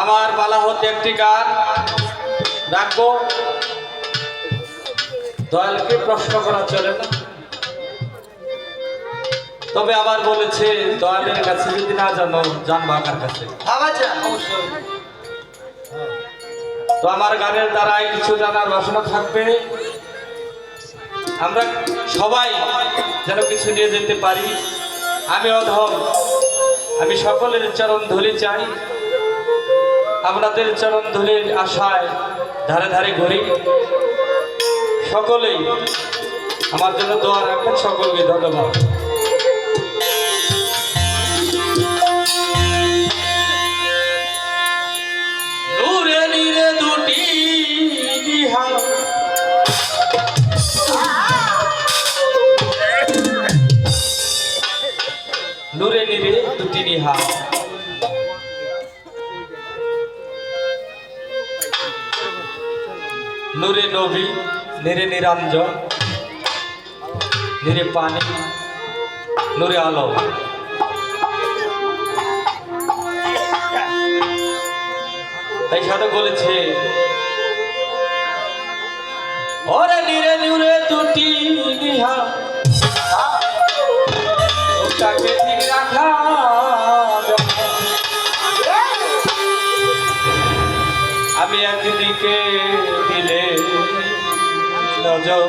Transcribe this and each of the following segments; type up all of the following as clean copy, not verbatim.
আমার পালা হতে একটি গান রাখবো। দয়ালকে প্রশ্ন করা চলে না, তবে আবার বলেছে দয়ালের কাছে যদি না জানো জানবা কার কাছে। তো আমার গানের দ্বারাই কিছু জানার বাসনা থাকবে। আমরা সবাই যেন কিছু নিয়ে যেতে পারি। আমি অধম, আমি সকলের চরণ ধুলি চাই। আপনাদের চরণ ধুলির আশায় ধারে ধারে ঘুরি। সকলেই আমার জন্য দোয়া রাখবেন। সকলকে ধন্যবাদ। নূরে নীরে দুটি বিহা, নূরে নীরে দুটি নিহা, নূরে নবী নীরে নিরঞ্জন, নীরে পানি নূরে আলো। তাই সাধক বলেছে ওরে নীরে নূরে দুটি নিহা, ওটাকে ঠিক রাখা আমি একদিকে দিলে নজর,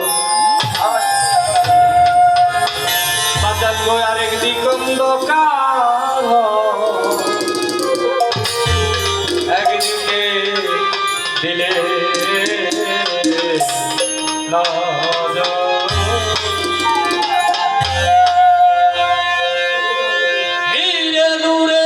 বাজার গো আরেকদিক অন্ধকার, একদিকে দিলে নজর। নীরে নূরে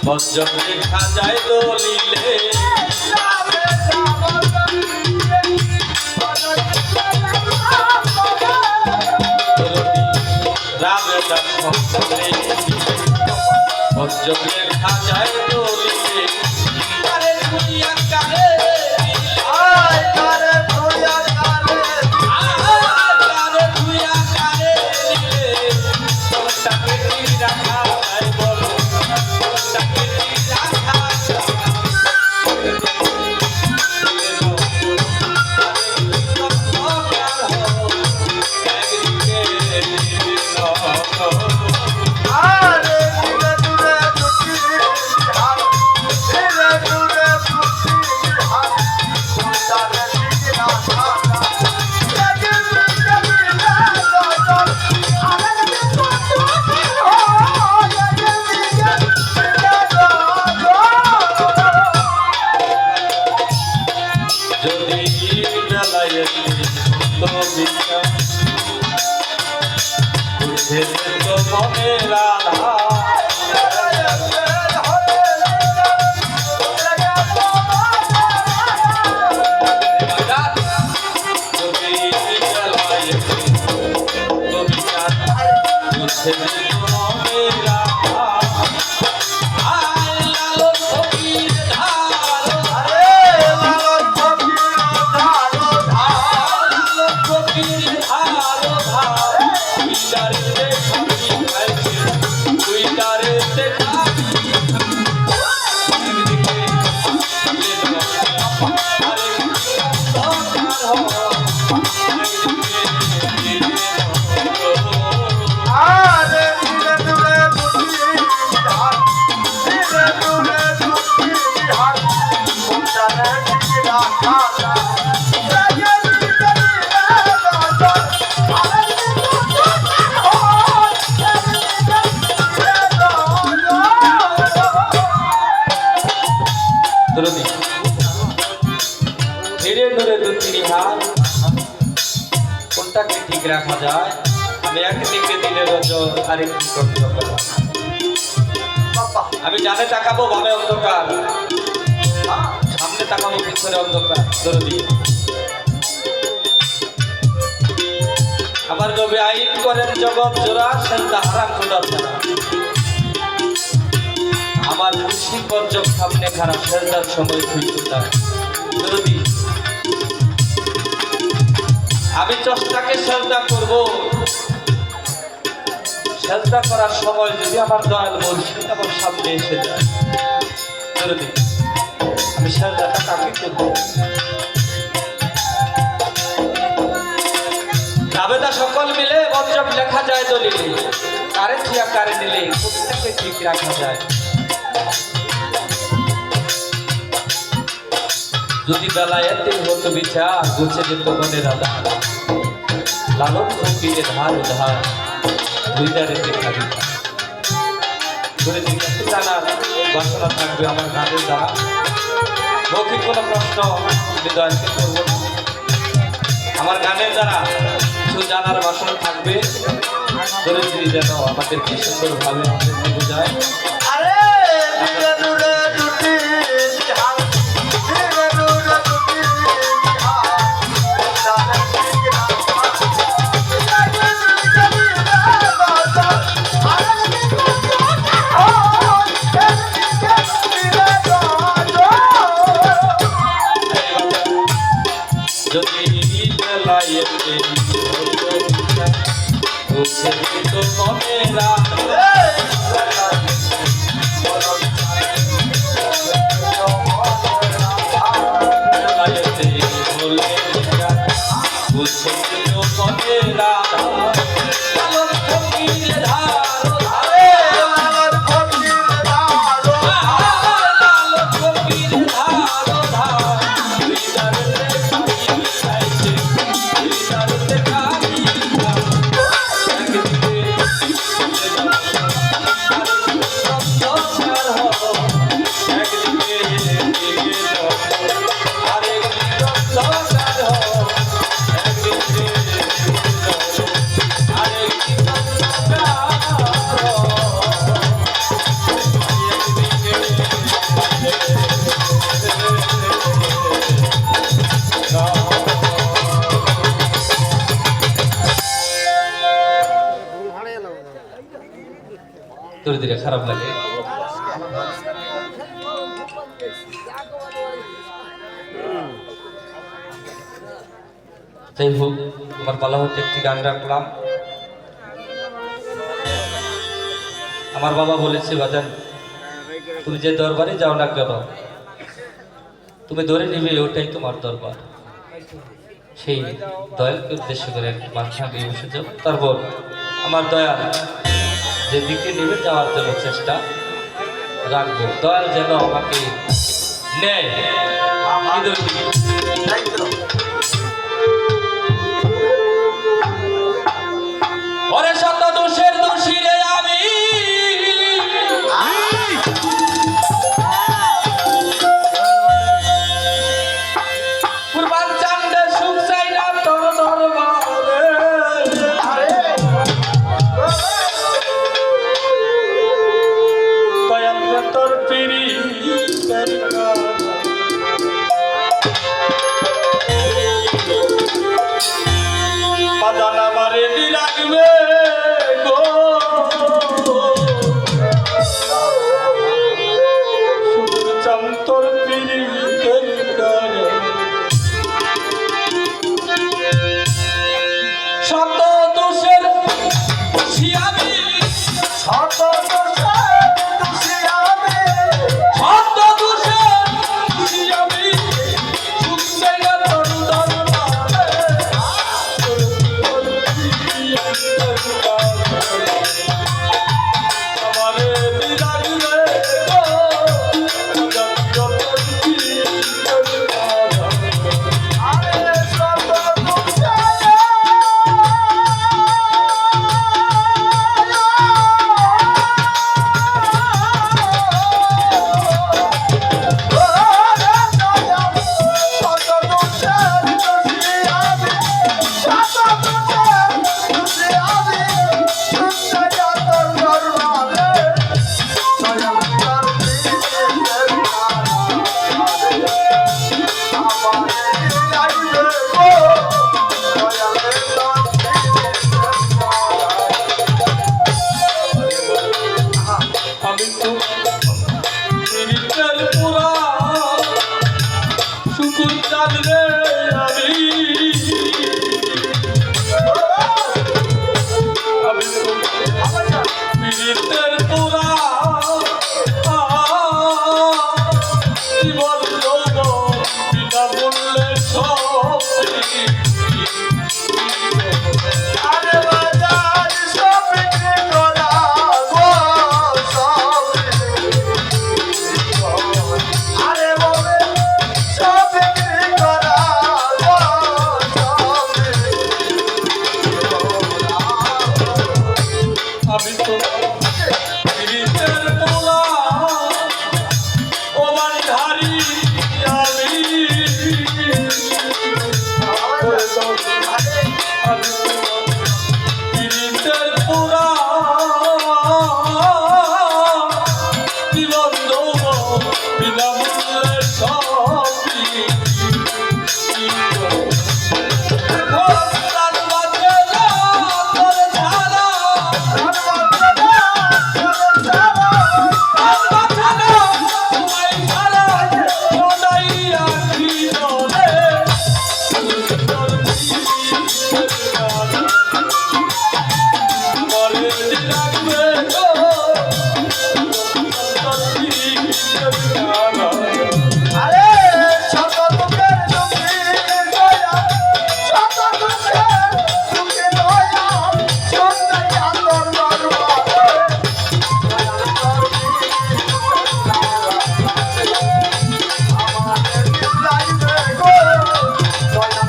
বজ্র দেখা যায় দলিলে, বজ্র দেখা যায় দলিলে, আরে দুনিয়া কারে রাখা বল ঠিক রাখা যায়? আমি একদিকে দিলে রজল আরেকটি অন্ধকার। আমি জানে তাকাবো ভাবে অন্ধকার, সামনে তাকাবো পিছনে অন্ধকার। দরদি আমার নবী আইন করেন জগৎ জোড়া, সেজদা হারাম খোদা ছাড়া। আমার খুশি পর্যক সামনে খারাপ, সেজদার সময় খুঁজতে। দরদি আমি চষ্টাকে সেজদা করব, সেজদা করার সময় যদি আমার দয়াল মুর্শিদ আমার সামনে এসে যায়, দরদি আমি সেজদাটা কাকে করব? আবেদা সকল মিলে বজ্রব লেখা যায় দলিলে, কারে থিয়া কারে নিলে প্রত্যেককে ঠিক রাখা যায়। যদি বেলায়েতে হতো বিচার, গুছে যেত মনের আধার, লালন ফকিরের ধার উধার, দুইদারে দেখা দিতাম। ধরে জিজ্ঞাসা জানার বাসনা থাকবে আমার গানের দ্বারা, মৌখিক কোনো প্রশ্ন হৃদয়কে করব না। আমার গানের দ্বারা কিছু জানার বাসনা থাকবে, ধরে যেন আমাদের কি সুন্দরভাবে আমাদেরকে বোঝায়। দিলে খারাপ লাগে। যাই হোক, আমার বলা হচ্ছে একটি গান রাখলাম। আমার বাবা বলেছে, বাজান তুমি যে দরবারে যাও না কেন, তুমি ধরে নিবে ওটাই তোমার দরবার। সেই দয়ালকে উদ্দেশ্য করে বাদশাহ দিয়ে বসে যাও, তারপর আমার দয়াল যেদিকে নেমে যাওয়ার জন্য চেষ্টা রাখবো, দয়াল যেন আমাকে নেয়। ওরে শত দোষের দোষী রে আমি, কুরবান চান্দে সুখ চাই না তোর দরবারে, তোর পিরি আমি তো পীড়িতের পুরা শুকুর চাঁদ রে আমি তো পীড়িতের পুরা জীবন যৌব বিনা মূল্যে সব আরে বাজার সব বিক্রি করা গো সব আরে বলে সব বিক্রি করা গো সব আমি তো পীড়িতের পোলা ও বাড়ি ধারি আমি আমি তো পীড়িতের পোলা জীবন দৌব বিনামূল্যে সবই আরে শত দুঃখের দুঃখী দয়া শত দুঃখের দুঃখী দয়া সন্তাই আন্দর দরবারে আমাদের দিলাইবে গো দয়া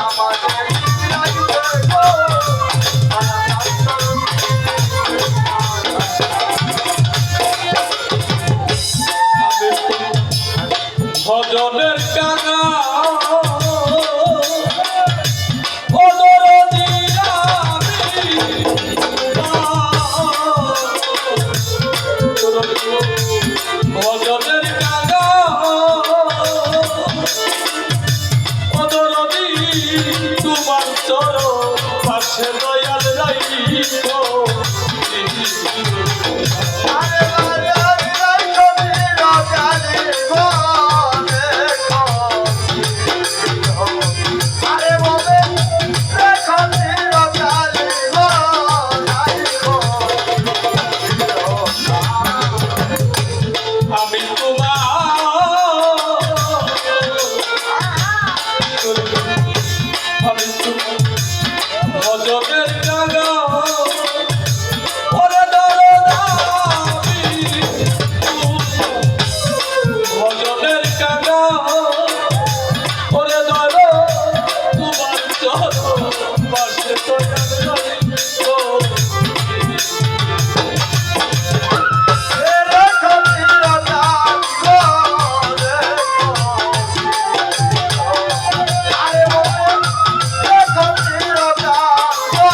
আমাদের দিলাইবে গো ভজনের কাঙা ভজনের কাঙা অদরদি তোমার চর পাশে দয়াল রাইব আরে আরে আরে কবি রাজারে গো দেখো আরে বলে দেখো রাজারে গো দেখো আমি তোমার আমি তোমার ভজনের কাঙা ওরে দরদাবি ভজনের কাঙা ওরে দর তোমার চর পাশে দেখো রাজা গো দেখো আরে বলে দেখো রাজা গো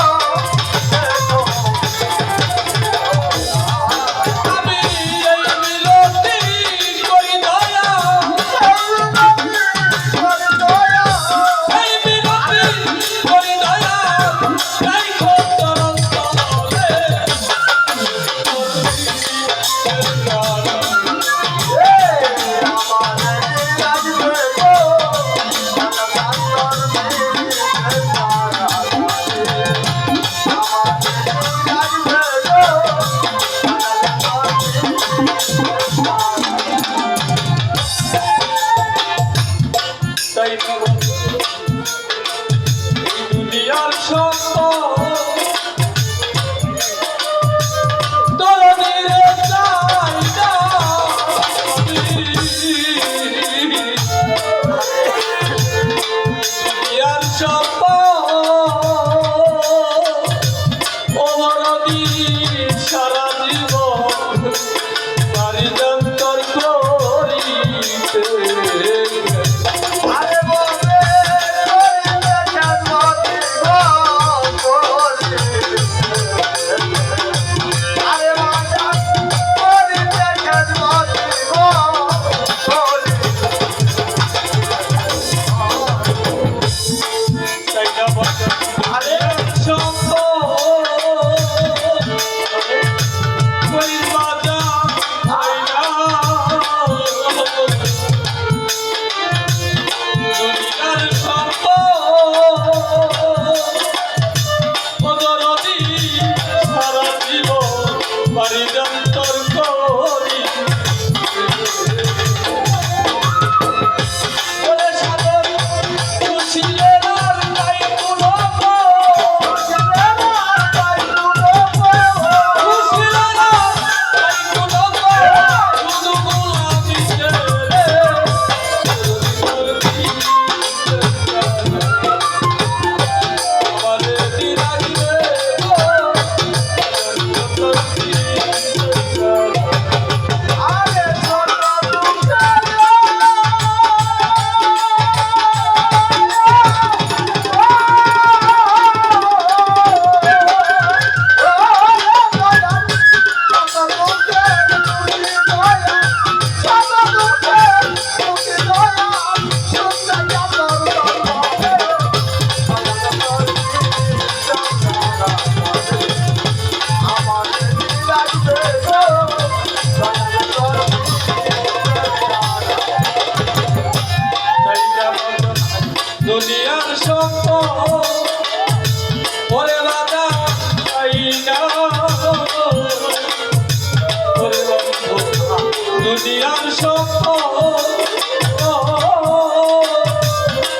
দুনিয়ার সত্য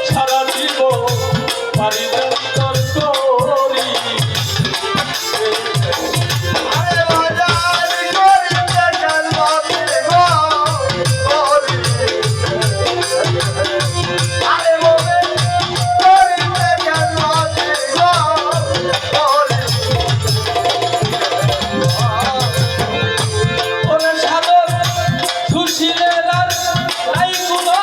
সারা জীবন পারি অন্তর করি আরে বাজার করিতে গেলবাতে গো আরে মোরে করিতে গেলবাতে গো ওরে সাধক খুশিলের আর নাই কোনো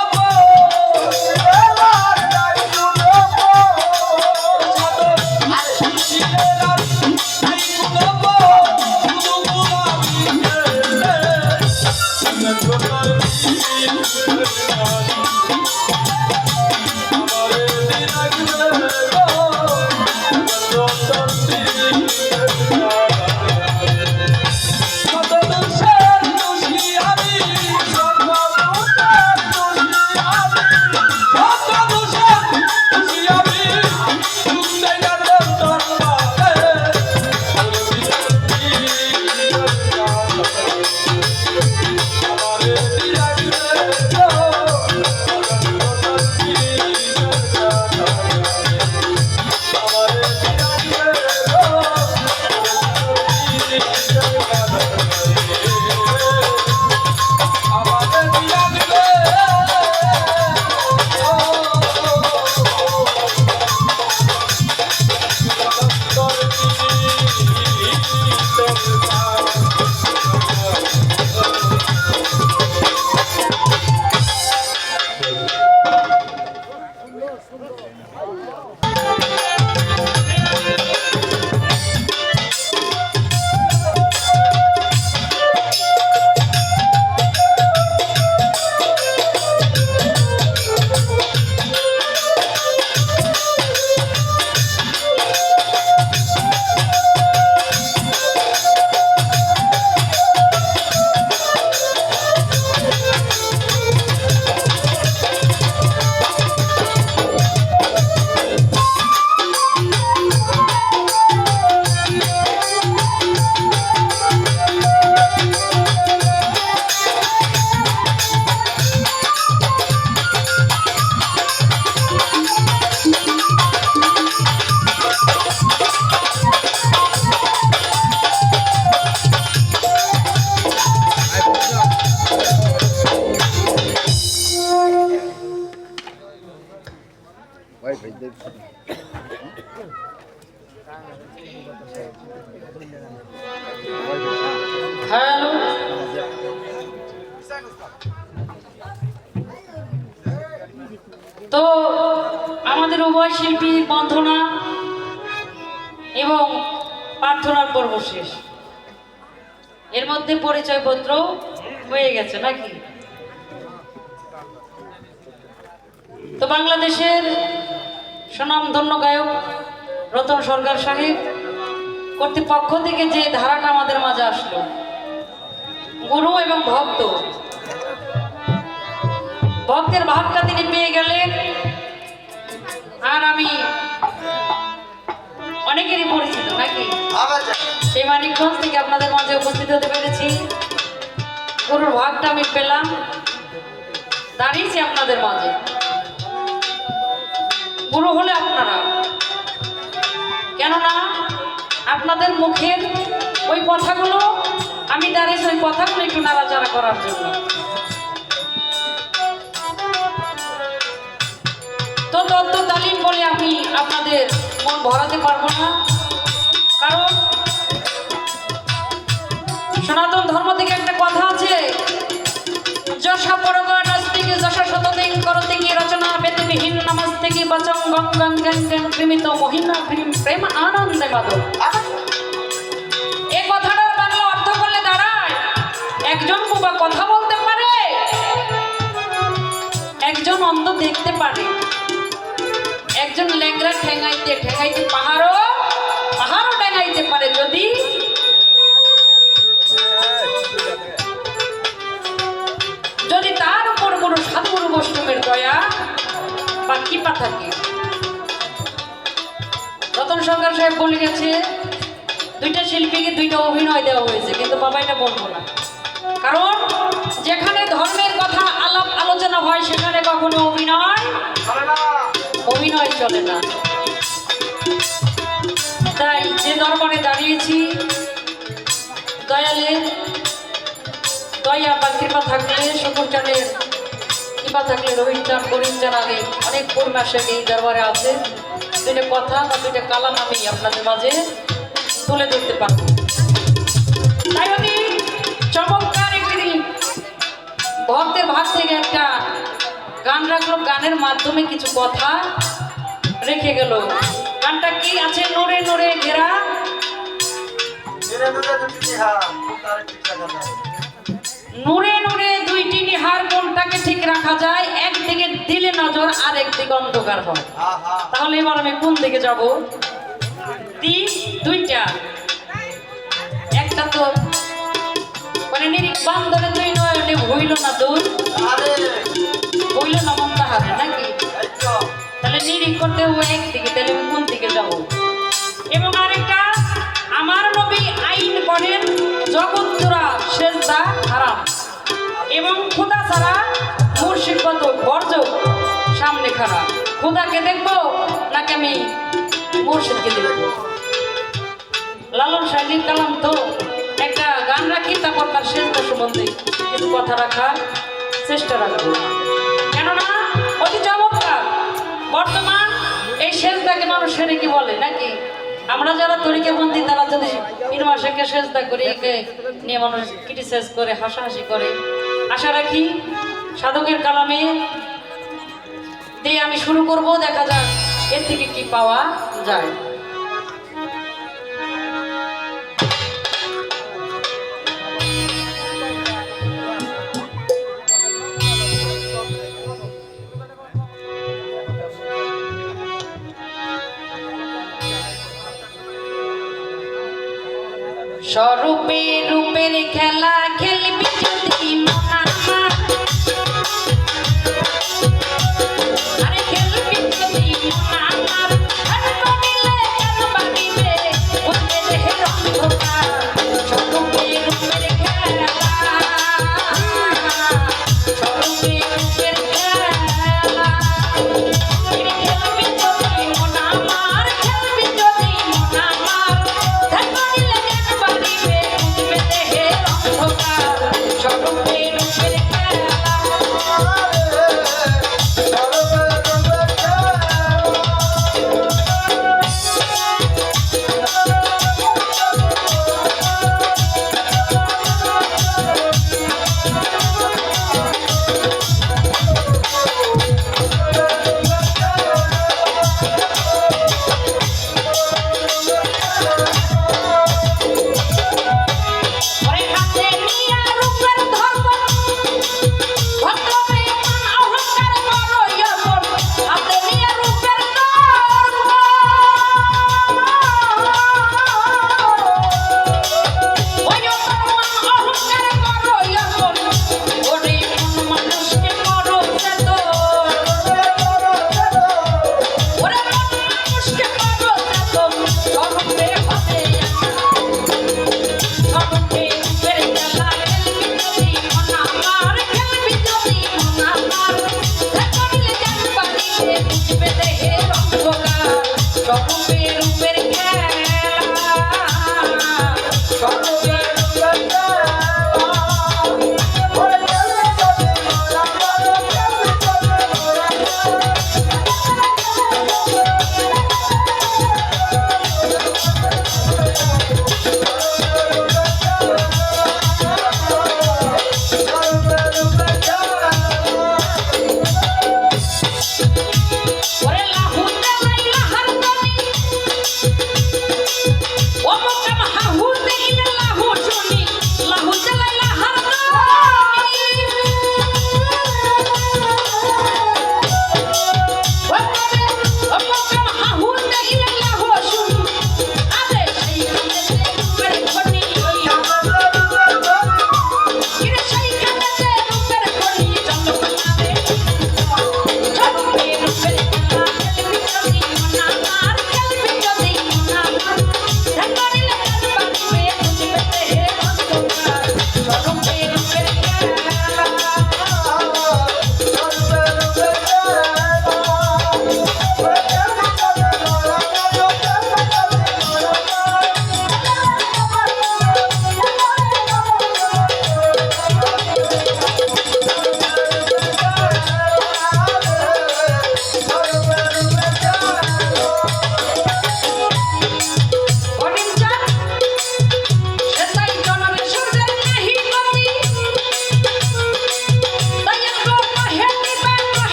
হ্যালো তো আমাদের উভয় শিল্পী বন্ধনা এবং প্রার্থনার পর্ব শেষ। এর মধ্যে পরিচয়পত্র হয়ে গেছে নাকি? তো বাংলাদেশের সুনামধন্য গায়ক রতন সরকার সাহেব কর্তৃপক্ষ থেকে যে ধারাটা আমাদের মাঝে আসলো, গুরু এবং ভক্ত, ভক্তের ভাবটা তিনি পেয়ে গেলেন। আর আমি অনেকেরই পরিচিত নাকি, সেই মানিকগঞ্জ থেকে আপনাদের মাঝে উপস্থিত হতে পেরেছি। গুরুর ভাগটা আমি পেলাম, দাঁড়িয়েছি আপনাদের মাঝে। গুরু হলে আপনারা, কেননা আপনাদের মুখের ওই কথাগুলো আমি দাঁড়িয়েছি, ওই কথাগুলো একটু নাড়াচাড়া করার জন্য। তো তত্ত্ব তালিম বলে আমি আপনাদের মন ভরাতে পারবো না, কারণ সনাতন ধর্ম থেকে একটা কথা আছে, যশা পরগা নাস্তিকে যশা শতদিন করতে কি রচনা বেদবিহীন নমস্তে কি বচং গঙ্গং গঙ্গং প্রেমিত মহিনা প্রেম আনন্দে মাধব। এই কথাটার বাংলা অর্থ করলে দাঁড়ায়, একজন বোবা কথা বলতে পারে, একজন অন্ধ দেখতে পারে, একজন ল্যাংড়া ঠেঙাইতে ঠেঙাইতে পাহাড়ও ঠেঙাইতে পারে, যদি তার উপর কোনো সাধুগুরু বৈষ্ণবের দয়া বা কৃপা থাকে। রতন সরকার সাহেব বলে গেছে, দুইটা শিল্পীকে দুইটা অভিনয় দেওয়া হয়েছে, কিন্তু বাবা এটা বলবো না, কারণ যেখানে ধর্মের কথা আলাপ আলোচনা হয় সেখানে কখনো অভিনয় চলে না। তাই যে দরবারে দাঁড়িয়েছি, দয়ালের দয়া বা কৃপা থাকলে, শুকুরচাঁদের কৃপা থাকলে, রোহিত চাঁদ করিম চাঁদ আগে অনেক পূর্ণাসে এই দরবারে আছে। দুইটা কথা বা দুইটা কালাম আমি আপনাদের মাঝে তুলে ধরতে পারব। তাই আমি চমৎকার একটি ভক্তের ভাগ থেকে একটা গান রাখলো, গানের মাধ্যমে কিছু কথা রেখে গেল। গানটা কি আছে? নূরে নূরে ঘেরা, নূরে নূরে দুইটি নিহার কোনটাকে ঠিক রাখা যায়? একদিকে দিলে নজর আর একদিকে অন্ধকার হয়। তাহলে এবার আমি কোন দিকে যাব? দুইটা, একটা তো মানে নিরিক বান্ধরে তুই নয়নে হইল না দূর, হইল না মন তাহারে নাকি? তাহলে নিরিক করতে হবে একদিকে, তাহলে আমি কোন দিকে যাব? এবং আরেকটা, আমার নবী আইন করেন জগৎজোড়া সেজদা হারাম, এবং খোদা ছাড়া মুর্শিদগত বর্জক সামনে খারাপ। খোদাকে দেখবো নাকি আমি মুর্শিদকে দেখবো? লালন সাহেব কালাম তো একটা গান রাখি, তারপর তার সেজদা সম্বন্ধে কিছু কথা রাখার চেষ্টা রাখবো। কেননা অতি চমৎকার বর্তমান এই সেজদাকে মানুষ সেরে কি বলে নাকি? আমরা যারা তরিকে বন্দি তারা যদি পীর মাসেকে সেজদা করি, একে নিয়ে মানুষ ক্রিটিসাইজ করে, হাসাহাসি করে। আশা রাখি সাধকের কালামে দিয়ে আমি শুরু করব, দেখা যাক এর থেকে কি পাওয়া যায়। স্বরূপে রূপের খেলা খেলবি যদি মন আমার, আরে খেলবি যদি মন আমার, আর করিলে কেন বাড়িবে উঠবে দেহের অন্ধকার। স্বরূপে রূপের খেলা, স্বরূপে রূপের খেলা, খেলবি যদি মন আমার, খেলবি যদি মন আমার, আর করিলে কেন বাড়িবে উঠবে দেহের অন্ধকার। স্বরূপে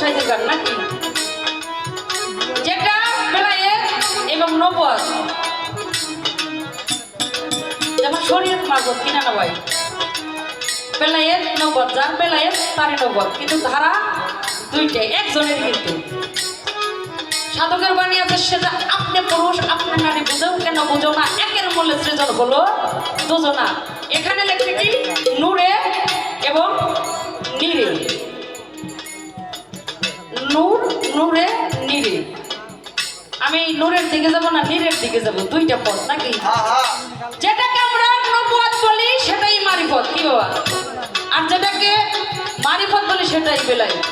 সাইজের গান নাকি, যেটা বেলায়েত এবং নবুয়ত, যেমন শরীয়ত মারফত কিনা না ভাই, বেলায়েত নবুয়ত, যার বেলায়েত তারই নবুয়ত, কিন্তু ধারা দুইটাই একজনের। কিন্তু সাধকের বাণী আছে, সেটা আপনি পুরুষ আপনি নারী বুঝো কেন বুঝো না, একের মূল্যে সৃজন হলো দুজনা। এখানে লেখে কি নূরে এবং নীরে, নূর নূরে নীরে। আমি নূরের দিকে যাব না নীরের দিকে যাব, দুইটা পথ নাকি। যেটাকে আমরা নবুয়ত বলি সেটাই মারিফত, কি বাবা, আর যেটাকে মারিফত বলি সেটাই বেলায়েত।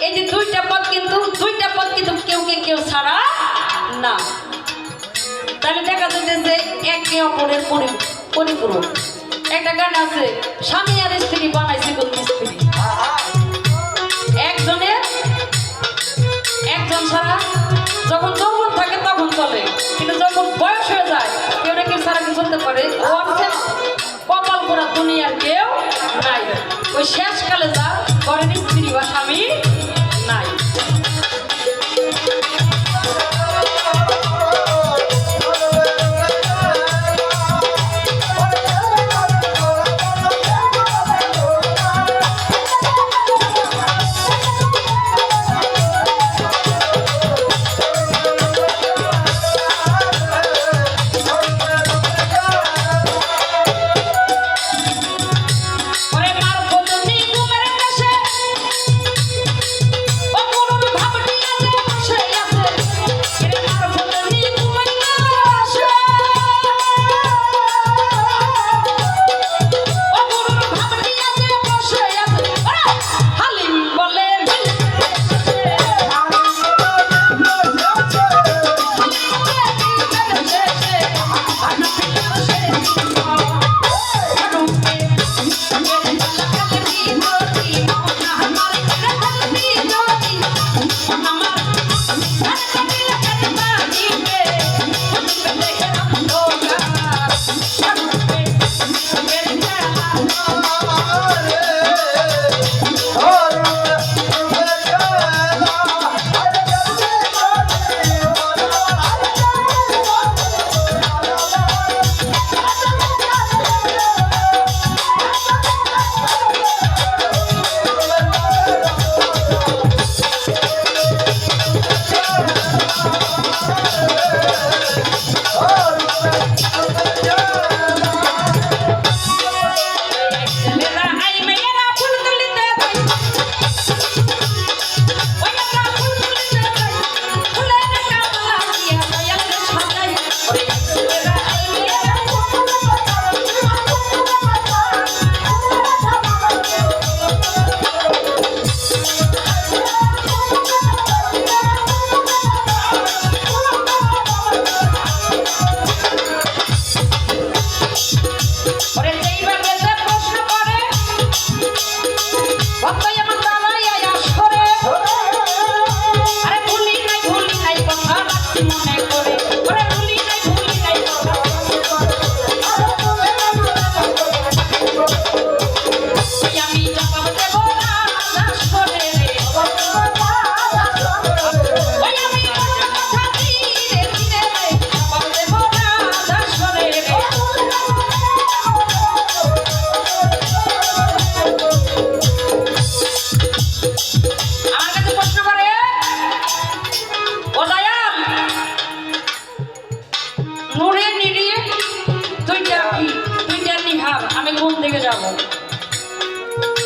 এই যে দুইটা পথ কিন্তু কেউকে কেউ ছাড়া না। তাহলে দেখা যাচ্ছে যে একে অপরের পরিপূরক। একটা গান আছে, স্বামী আর স্ত্রী বানাইছে কোন স্ত্রী, একজন ছাড়া যখন যৌবন থাকে তখন চলে, কিন্তু যখন বয়স হয়ে যায় কেউ না কেউ ছাড়া কি চলতে পারে? ও আছে কপাল করা দুনিয়ার কেউ নাই, ওই শেষকালে যা ঘরের স্ত্রী বা স্বামী নাই।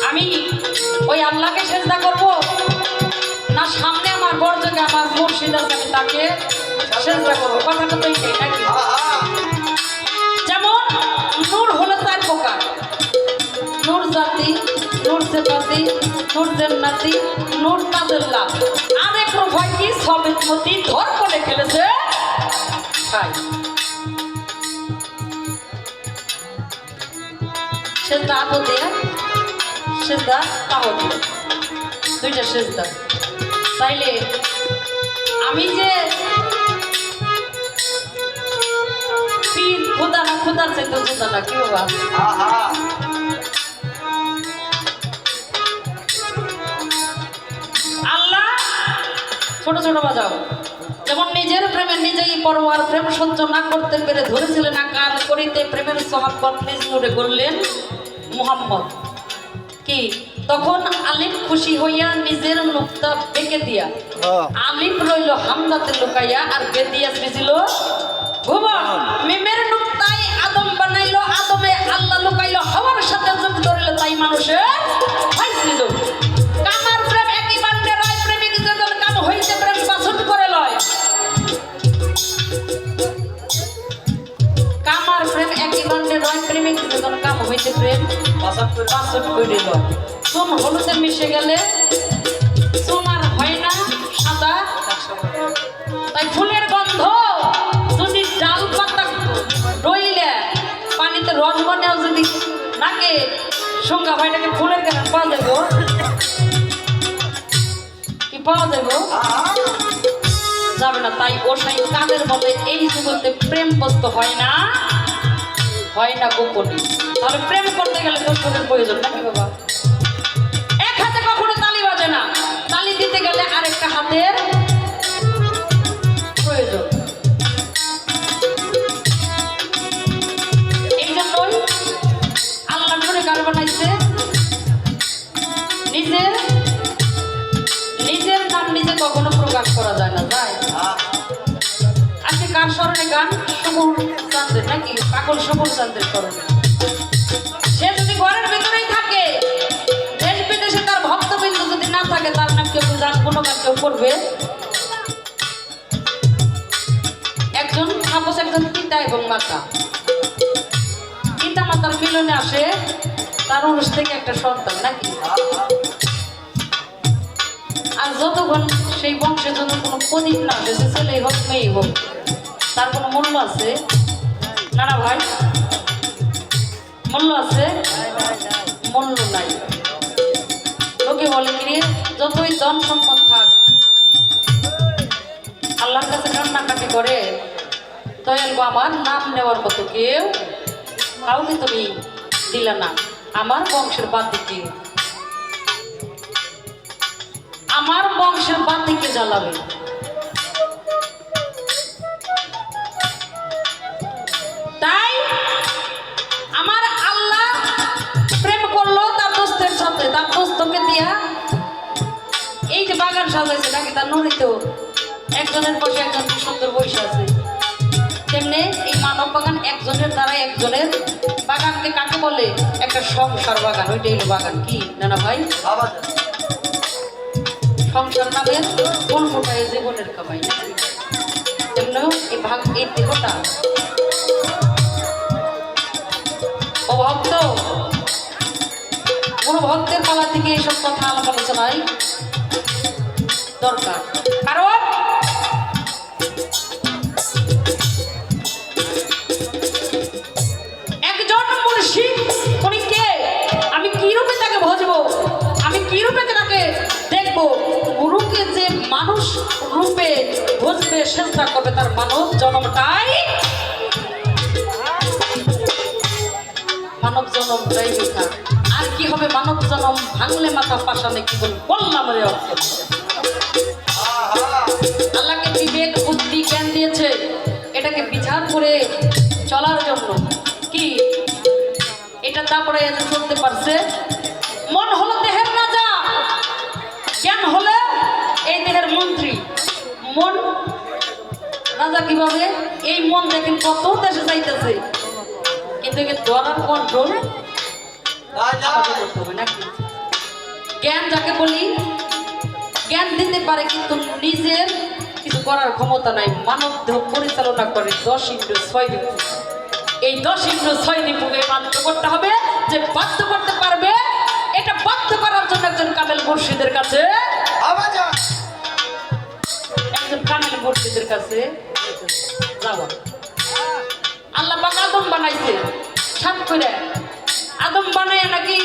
আমি ওই আল্লাহকে সেজদা করব না সামনে আমার বড়জনে আমার মুর্শিদ আছে আমি তাকে সেজদা করব? কথাটা তো এইটাই নাকি? যেমন নূর হলো 4 প্রকার, নূর জাতি, নূর সেফাতি, নূর জান্নাতি, নূর তাজুল্লাহ। আরেক রূপ হয় কি সবেতমতি ধর করে ফেলেছে খাই। সেজদা আবু দিয়া, সেজদা তাহলে দুইটা সেজদা। তাইলে আমি যে পীর খোদা না, খোদার চাইতে খোদা না, কি বাবা? ছোট ছোট বাজাও। যেমন নিজের প্রেমে নিজেই পরোয়ার প্রেম সহ্য না করতে পেরে ধরেছিলেন আকার করিতে প্রেমের সোহাবত নিজ নূরে করলেন মুহাম্মদ। কি তখন আলিফ খুশি হইয়া নিজের নুক্তা বেঁকে দিয়া আলিফ রইল হামজাতে লুকাইয়া আর বেদিয়া সৃজিল ভুবন। মিমের নুক্তাই আদম বানাইলো, আদমে আল্লাহ লুকাইলো, হওয়ার সাথে যোগ ধরিল তাই মানুষের হয়েছিল। কামার প্রেম একই বান্ডে রয়, প্রেমিক যখন কাম হইতে প্রেম বাসন করে লয়। কামার প্রেম একই বান্ডে রয়, প্রেমিক যখন কাম হইতে প্রেম বাসন করে লয়। চুন হলুদে মিশে গেলে চুন আর হয় না সাদা, তাই ফুলের গন্ধ যদি ডাল পাতা রইলে পানিতে রস বানেও যদি নাকে সঙ্গা হয়, নাকি ফুলের কেন পাওয়া যাবো? কি পাওয়া যাবো? যাবে না। তাই ও সাই কাদের বলে এই জগতে প্রেম বস্তু হয় না, হয় না গোপনে। তাহলে প্রেম করতে গেলে তো শরীরের প্রয়োজন নাকি বাবা? এক হাতে কখনো তালি বাজে না, তালি দিতে গেলে আরেকটা হাতের প্রয়োজন। এই জন্যই আল্লাহ করে গান বানাইছে, নিজের নাম নিজে কখনো প্রকাশ করা যায় না। যায় আজকে কার স্মরণে গান? সবুর চাঁদের নাকি পাগল সবুর চাঁদের স্মরণে। সে যদি ঘরের ভিতরেই থাকে, দেশ বিদেশে তার ভক্তবৃন্দ যদি না থাকে, তার নাম কেউ গান কোনো গান কেউ করবে? একজন সাপোজ একজন পিতা এবং মাতা, পিতা মাতার মিলনে আসে তার উরুষ থেকে একটা সন্তান নাকি। আর যতক্ষণ সেই বংশে যত কোনো প্রদীপ না আসে, সে ছেলেই হোক মেয়েই হোক, তার কোনো মূল্য আছে না? না ভাই, মূল্য আছে? মূল্য নাই। লোকে বলে কি যতই ধন সম্পদ থাক, আল্লাহর কাছে কান্নাকাটি করে, দয়াল গো আমার নাম নেওয়ার মতো কেউ কাউকে তুমি দিলে না, আমার বংশের বাতিকে, আমার বংশের বাতিকে জ্বালাবে। তাই আমার আল্লাহ প্রেম করলো তার দোস্তের সাথে, তার দোস্তকে দিয়া এই যে বাগান সাজাইছে নাকি, তার নদীতেও একজনের বসে একজন সুন্দর বসে আছে। তেমনি এই মানব বাগান একজনের দ্বারা একজনের বাগানকে কাকে বলে? একটা সংসার বাগান। ওইটাই হলো বাগান। কি নানা ভাই? সংসার নামের ফুল ফোটায় জীবনের কামাই। তেমনি এই দেহটা ও ভক্ত, কোন ভক্তের পালা থেকে এইসব কথা আলাপ আলোচনায় দরকার। কারণ একজন মুর্শিদ উনি কে? আমি কি রূপে তাকে ভজবো, আমি কি রূপে তাকে দেখবো? গুরুকে যে মানুষ রূপে ভজবে, চেষ্টা করবে, তার মানব জন্মটাই, মানব জন্মটাই মিথ্যা। আর কি হবে মানব জন্ম? ভাঙলে মাথা পাশানে কি বললাম রে। আল্লাহকে বিবেক বুদ্ধি জ্ঞান দিয়েছে এটাকে বিচার করে চলার জন্য। কি এটা তারপরে চলতে পারছে? মন হলো দেহের রাজা, জ্ঞান হলে এই দেহের মন্ত্রী। মন রাজা কিভাবে? এই মন দেখেন কত দেশে যাইতেছে, কিন্তু ধরার কন্ট্রোল করতে হবে নাকি। জ্ঞান যাকে বলি, জ্ঞান দিতে পারে কিন্তু নিজের কিছু করার ক্ষমতা নাই। মানব দেহ পরিচালনা করে 10 ইন্দ্রিয় 6 রিপু। এই 10 ইন্দ্রিয় 6 রিপুকে বাধ্য করতে হবে। যে বাধ্য করতে পারবে, এটা বাধ্য করার জন্য একজন কামেল মুর্শিদের কাছে, একজন কামেল মুর্শিদের কাছে যাওয়া। আল্লাহ পাক আদম বানাইছে সাত করে। আদম বানায় নাকি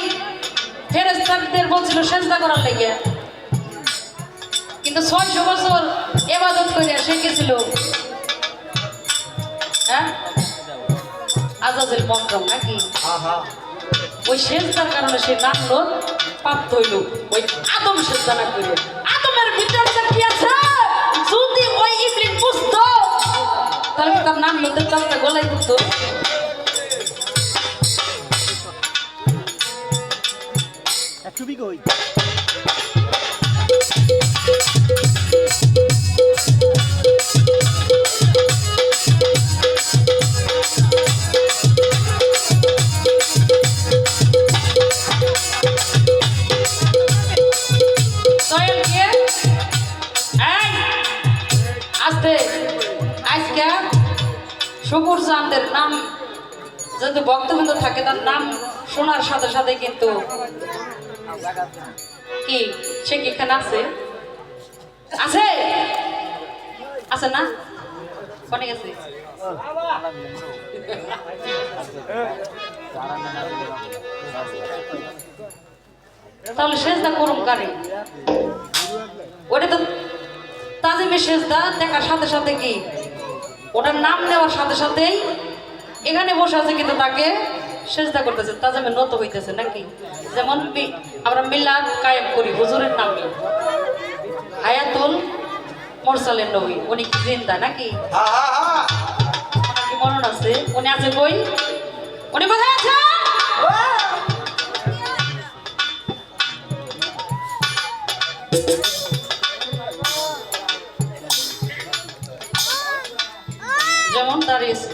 ফেরেশতাদের বলছিল সেজদা করার লাগে, কিন্তু 600 বছর ইবাদত করে সে গেছিল আজাজেল মকরম নাকি। ওই সেজদার কারণে সে নামলো, পাপ হইল। ওই আদম সেজদা না করে। আদমের ভিতরে কি আছে? তাহলে কি তার নাম লোকের চাপটা গলায় করতো? শুকুর চাঁদের নাম যদি ভক্তবৃন্দ থাকে তার নাম শোনার সাথে সাথে কিন্তু কি সে কি এখানে আছে আছে আছে না কোনে গেছে তাহলে সেজদা করুন কারে ওটা তো তাজিমে সেজদা দেখার সাথে সাথে কি ওটার নাম নেওয়ার সাথে সাথেই এখানে বসে আছে কিন্তু তাকে সেজদা করতেছে তাজিমে নত হইতেছে নাকি যেমন আমরা মিলাদ কায়েম করি হুজুরের নামে হায়াতুল মুরসালিন নবী উনি কি জিন্দা নাকি কি মনে আছে উনি আছে কই উনি কোথায় আছে যেমন দাঁড়িয়েছে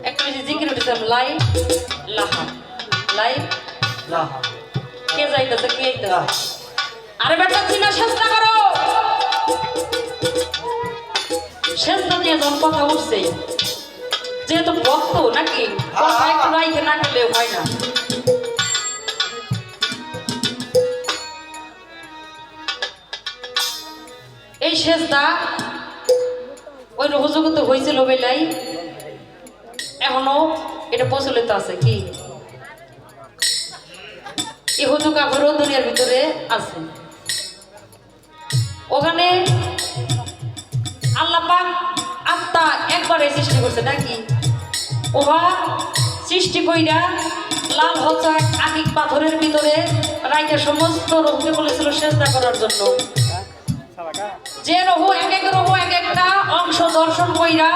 একটা বেশি জিকির উঠেছিলাম লাই লাহা লাই লাহা কে যাইতেছে কে এইটা আরে বেটা চিনা চেষ্টা করো চেষ্টা নিয়ে যখন কথা উঠছে যেহেতু ভক্ত নাকি কথা একটু রাইখে না গেলে হয় না এই সেজদা ওই রহজগত হয়েছিল বেলাই এখনো এটা প্রচলিত আছে কি এই হুজুগ আবারও দুনিয়ার ভিতরে আছে ওখানে আল্লাহ পাক আত্মা একবারে সৃষ্টি করছে নাকি ওহা সৃষ্টি কইরা লাল হচ্ছে আকিক পাথরের ভিতরে রাইতে সমস্ত রোগকে বলেছিল চেষ্টা করার জন্য যে রহু এক এক রহু এক একটা অংশ দর্শন কইরা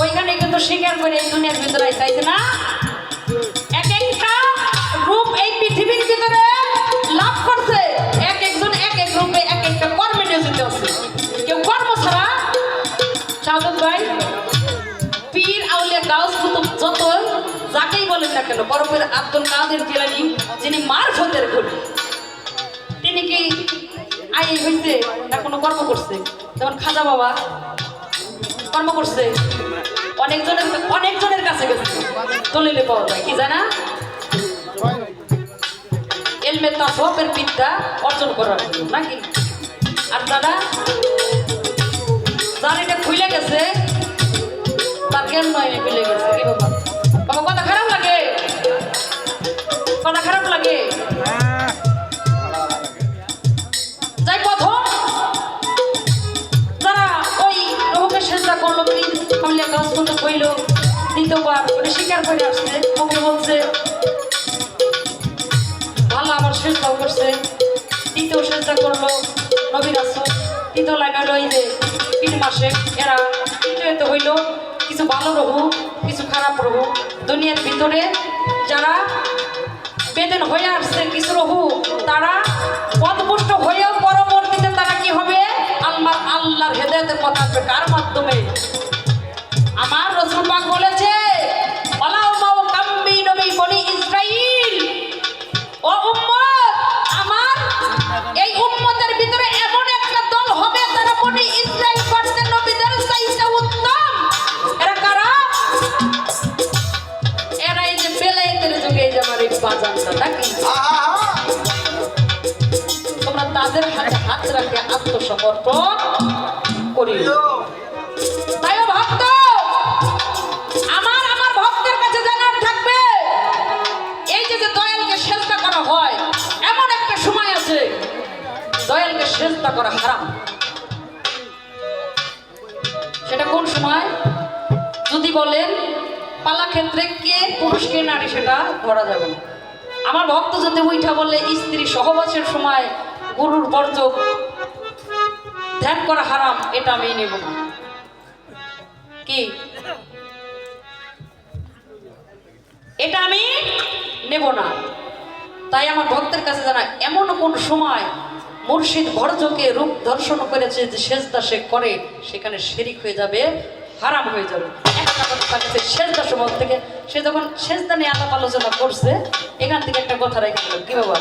ওইখানে কিন্তু স্বীকার করে এই দুনিয়ার ভিতরে চাইছে না এক একটা রূপ এই পৃথিবীর ভিতরে লাভ করছে এক একজন এক এক রূপে এক একটা কর্মে নিয়োজিত আছে কেউ কর্ম ছাড়া শাহাদত ভাই পীর আউলিয়া গাউস কুতুব যত যাকেই বলেন না কেন বরফের আব্দুল কাদের জিলানী যিনি মারফতের ঘড়ি তিনি কি আই হইছে না কোনো কর্ম করছে যেমন খাজা বাবা কর্ম করছে অনেকজনের কাছে গেছে দলিলে পাওয়া যায় কি জানা এলমে তাসওয়াফের বিদ্যা অর্জন করার জন্য নাকি আর যারা যার এটা খুলে গেছে তার জ্ঞান নয় মিলে গেছে কি বাবা বাবা কথা খারাপ লাগে কথা খারাপ লাগে যাই প্রথম যারা ওই রোগের চেষ্টা করলো তাহলে গাছ করতে কইল দ্বিতীয়বার ওটা স্বীকার করে আসছে ওকে বলছে ভালো আমার চেষ্টাও করছে তৃতীয় চেষ্টা করলো নবীর আসো তৃতীয় লাইন হলো এই যে 3 মাসে এরা তৃতীয়ত হইল কিছু ভালো রহু কিছু খারাপ রহু দুনিয়ার ভিতরে যারা বেদেন হয়ে আসছে কিছু রহু তারা পদপুষ্ট হয়েও পরবর্তীতে তারা কি হবে আল্লাহর হেদায়েতের পথ আসবে কার মাধ্যমে আমার রাসূল পাক বলেছে আলাউমাউ কাম্মি নবী বনি ইসরাইল ও উম্মত আমার এই উম্মতের ভিতরে এমন একটা দল হবে তারা বনি ইসরাইল করতে নবীদের চাইতে উত্তম এরা কারা এরা এই যে বেলায়েতের যুগে এই যে আমার এই বাজানটা নাকি তোমরা তাদের হাতে হাত রাখে আত্মসমর্পণ করিল তাই ভক্ত আমার ভক্তের কাছে জানার থাকবে এই যে দয়ালকে সেজদা করা হয় এমন একটা সময় আছে দয়ালকে সেজদা করা হারাম সেটা কোন সময় যদি বলেন পালা ক্ষেত্রে কে পুরুষ কে নারী সেটা ধরা যাবে না আমার ভক্ত যদি উইঠা বললে স্ত্রী সহবাসের সময় গুরুর বর্জ্য ধ্যান করা হারাম এটা আমি নেব না কি এটা আমি নেব না। তাই আমার ভক্তের কাছে জানা, এমন কোন সময় মুর্শিদ ভরজকে রূপ দর্শন করেছে যে সেজদা সে করে সেখানে শিরিক হয়ে যাবে, হারাম হয়ে যাবে। একটা কথা থাকছে সেজদা সময় থেকে সে যখন সেজদা নিয়ে আলাপ আলোচনা করছে, এখান থেকে একটা কথা রেখে দিল, কি বাবা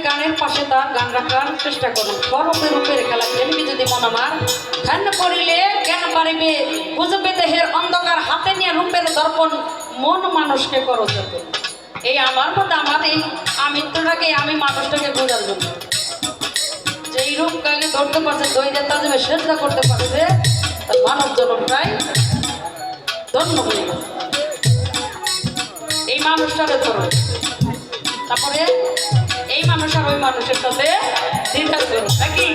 গানের পাশে তার গান রাখার চেষ্টা করুন। বরফের রূপের খেলা খেলবি যদি মন আমার, ধ্যান করিলে জ্ঞান পারিবে, বুঝবে দেহের অন্ধকার, হাতে নিয়ে রূপের দর্পণ, মন মানুষকে করো যাতে। এই আমার মধ্যে আমার এই আমিত্বটাকে, আমি মানুষটাকে বোঝার জন্য যে এই রূপটাকে ধরতে পারছে, দইরে তাজমে সেজদা করতে পারছে, তার মানব জনমটাই ধন্য হয়ে গেছে। এই মানুষটাকে ধরো, তারপরে এই মানুষ আর ওই মানুষের সাথে দ্বিধা করো নাকি।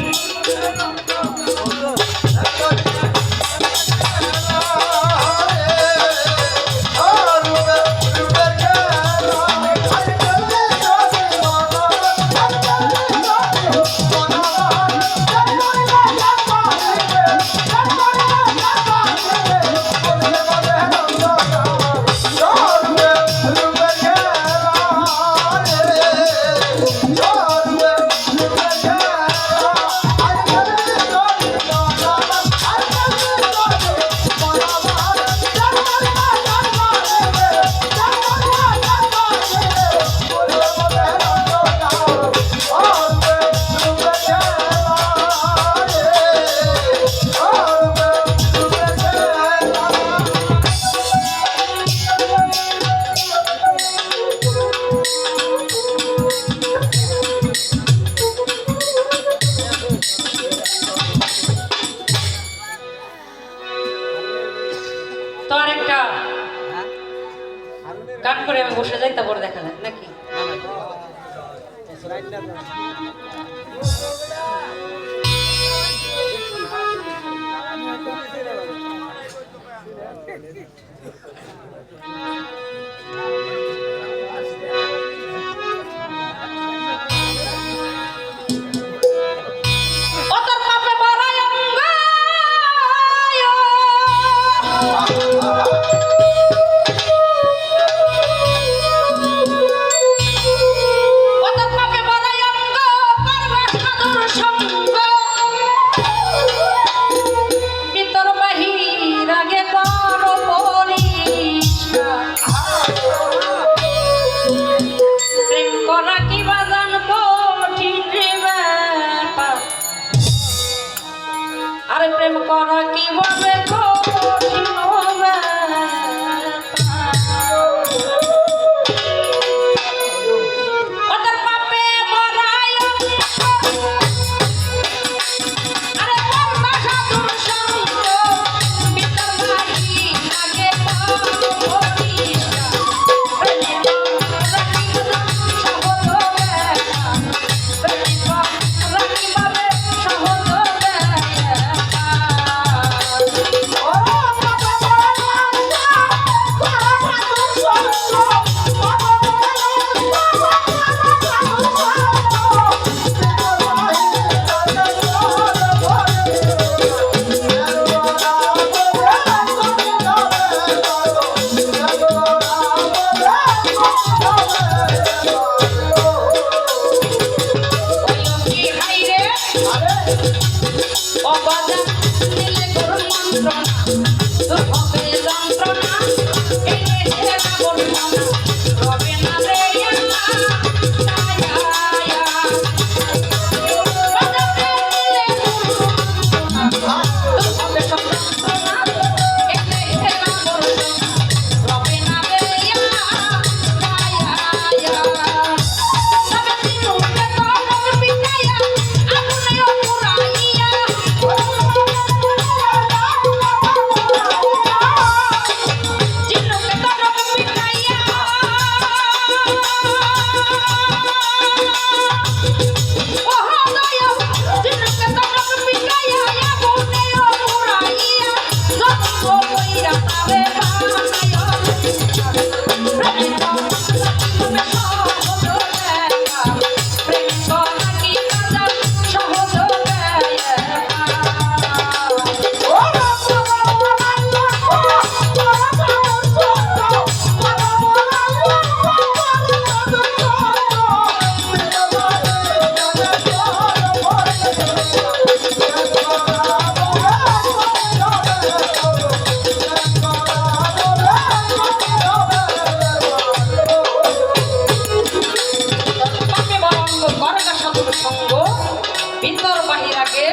গান করে আমি বসে যাই, তারপরে দেখা যায় নাকি। প্রেম করা কিভাবে কঠিন হবে ওদের পাপে মরায় আরে মোর বাসা দূর সঙ্গ ভিতর বাড়ি লাগে পরিষ্কার ভিতর বাহিরাকে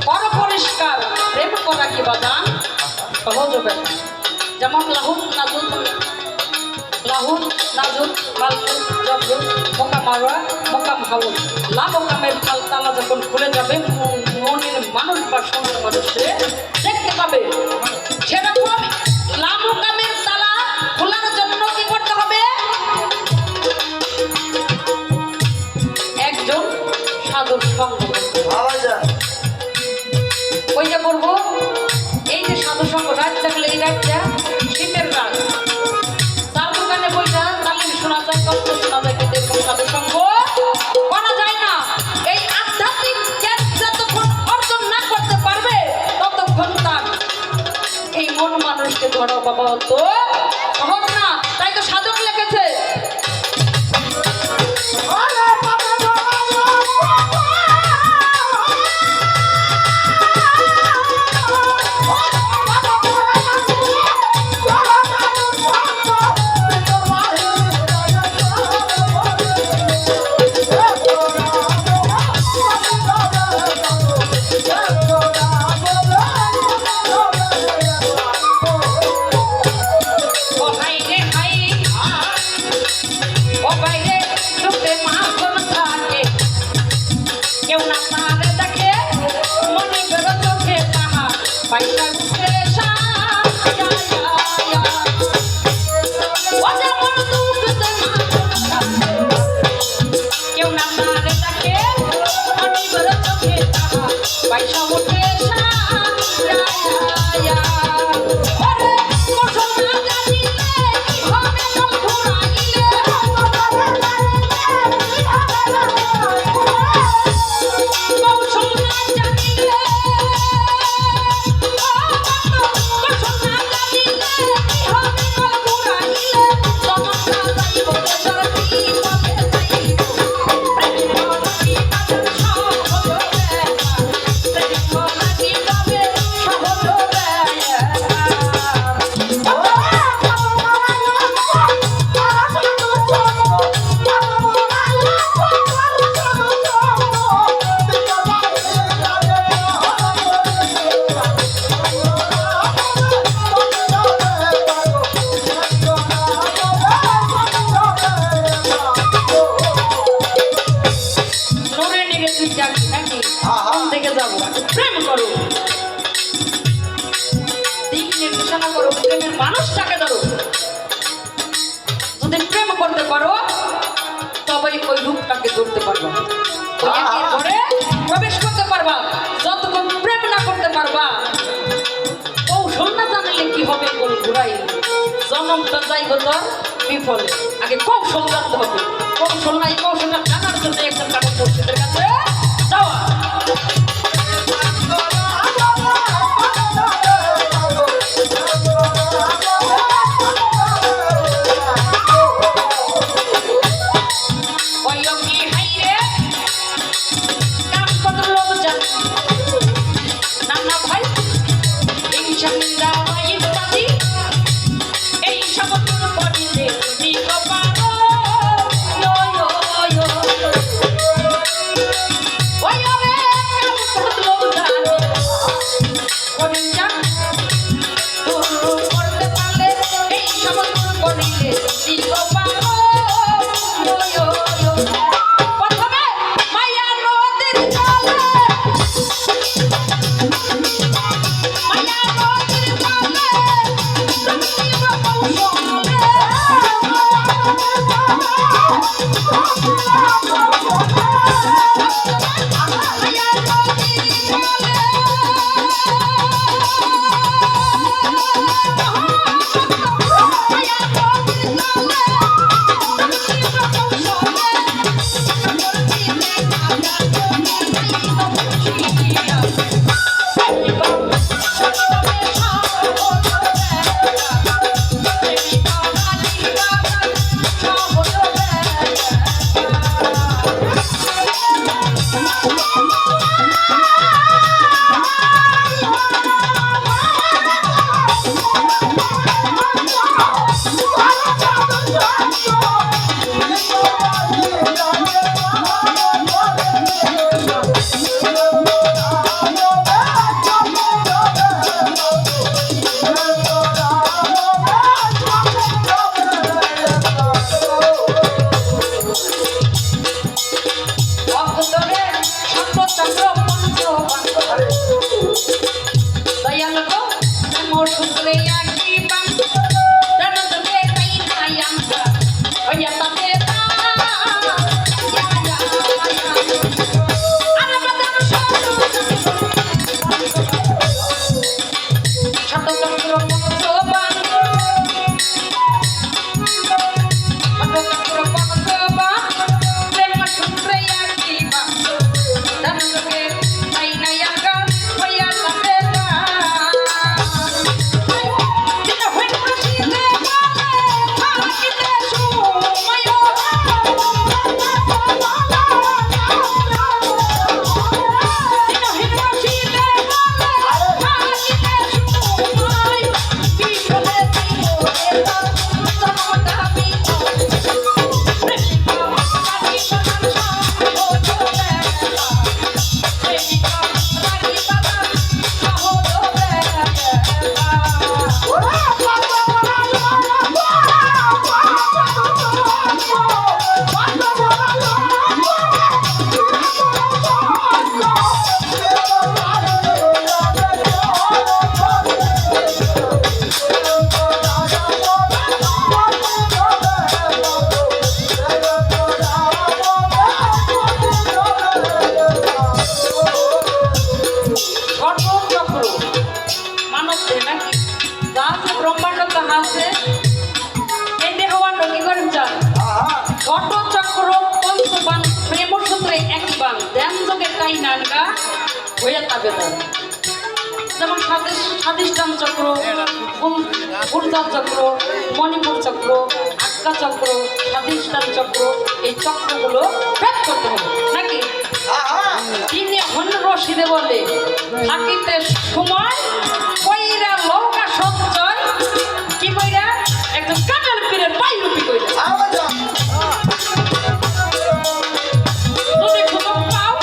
পর পরিষ্কার প্রেম করা কি বাদান সহজ হবে যেমন লাহুন নাজুক ফালতুন জবরুন মোকাম মারোয়া মোকাম হাউন মোকামের ফাল তালা যখন খুলে যাবে মনের মানুষ বা সোনার মানুষে দেখতে পাবে সেরকম মোকামের তালা খোলার জন্য কি করতে হবে একজন সাধুর সঙ্গ ওই যে বলবো এই যে সাধু সঙ্গ রাত থাকলে এই রাতটা শীতের রাত তার দোকানে বইটা তালিম শোনা যায় তত্ত্ব শোনা যায় কিন্তু এরকম সাধু সঙ্গ করা যায় না এই আধ্যাত্মিক জ্ঞান যতক্ষণ অর্জন না করতে পারবে ততক্ষণ তার এই মন মানুষকে ধরো বাবা তো সহজ না তাই তো সাধক লিখেছে Oh! প্রেম করো, দিক নির্দেশনা করো, প্রেমের মানুষটাকে ধরো। যদি প্রেম করতে পারো তবেই ওই রূপটাকে ধরতে পারবা, ওই একের ঘরে প্রবেশ করতে পারবা। যতক্ষণ প্রেম না করতে পারবা, কৌশল না জানলে কি হবে কোন ঘুরাই জন্মটা যাইব তোর বিফলে। আগে কৌশল জানতে হবে, কৌশল নাই, কৌশলটা জানার জন্য একজন কাঠের মুর্শিদের কাছে যাওয়া। যেমন স্বাধিষ্ঠান চক্র, ঊর্ধ্ব চক্র, মণিপুর চক্র, আক্কা চক্র, স্বাধিষ্ঠান চক্র, এই চক্রগুলো ভেদ করতে হবে নাকি? তিনি হন রশিদে বলে থাকিতে সময় কইরা লৌকা সঞ্চয় কি কইরা একজন কাটাল পীরের পাইরুপি কইরা যদি খুব পাও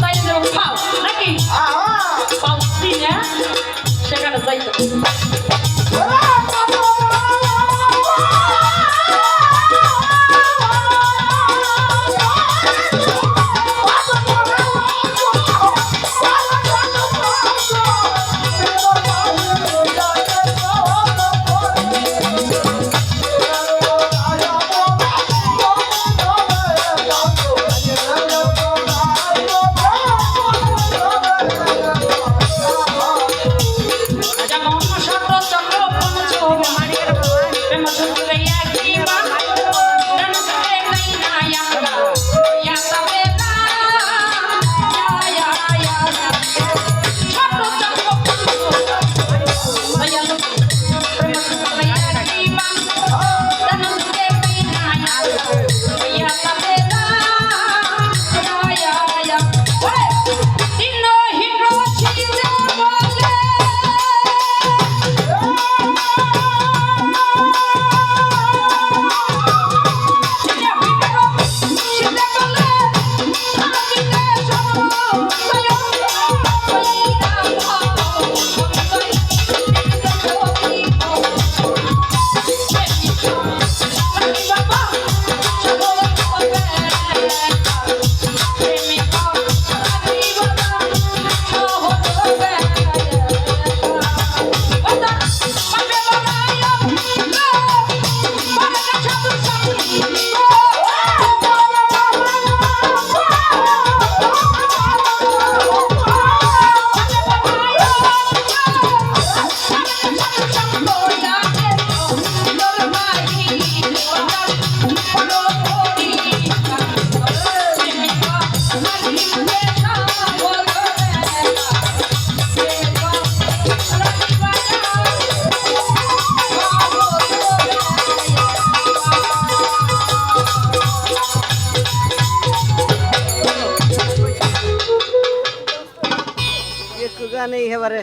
তাই যেমন পাও নাকি পাও দিনে সেখানে যাইতে জানি এবারে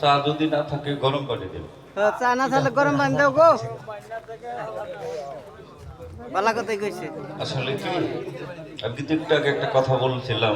চা যদি না থাকে গরম করে দেবে। চা না থাকলে গরম পানি দাও গো বালা কথাই কইছে। আসলে কি আমি কিন্তু একটু আগে একটা কথা বলছিলাম